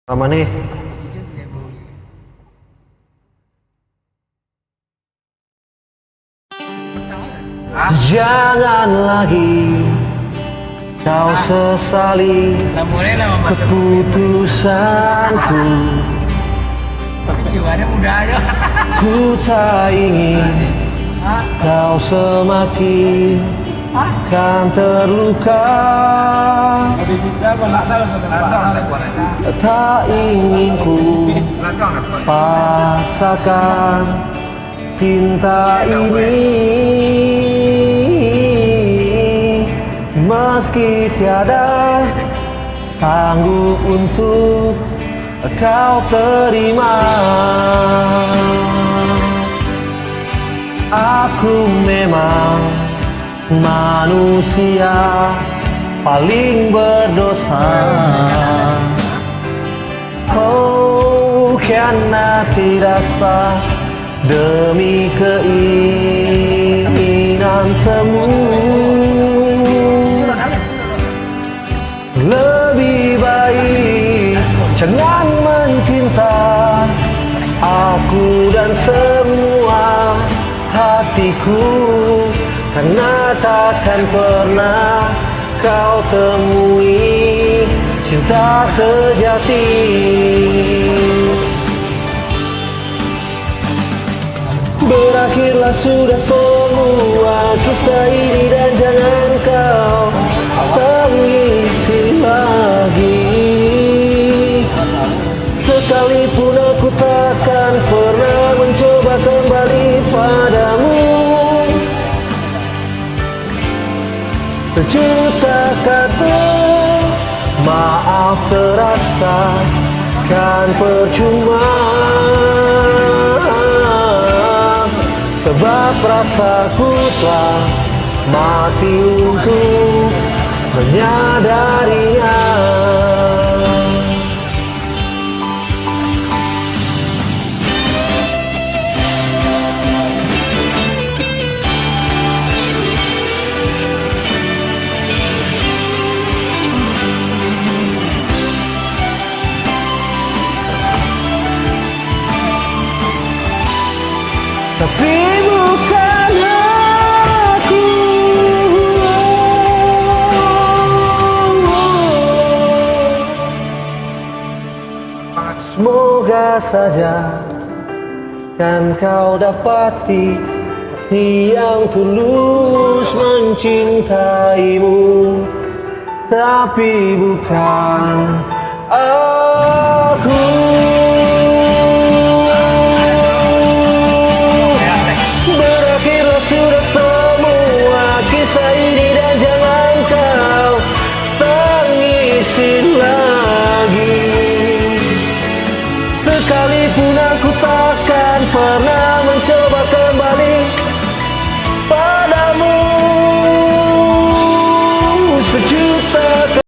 Sama nih. Jangan lagi kau sesali keputusanku. Tapi jiwanya muda aja. Ku tak ingin kau semakin kan terluka. Tak ingin ku paksakan cinta ini, meski tiada sanggup untuk kau terima. Aku memang manusia paling berdosa. Oh, khianati rasa demi keinginan semu. Lebih baik jangan mencinta aku dan semua hatiku, karena takkan pernah kau temui cinta sejati. Berakhirlah sudah semua kisah ini dan jangan kau tangisi lagi. Sekalipun aku takkan pernah mencoba kembali padamu. Sejuta kata maaf terasa kan percuma, sebab rasaku telah mati untuk menyadarinya. Tapi bukan aku. Semoga saja kan kau dapati hati yang tulus mencintaimu, tapi bukan aku.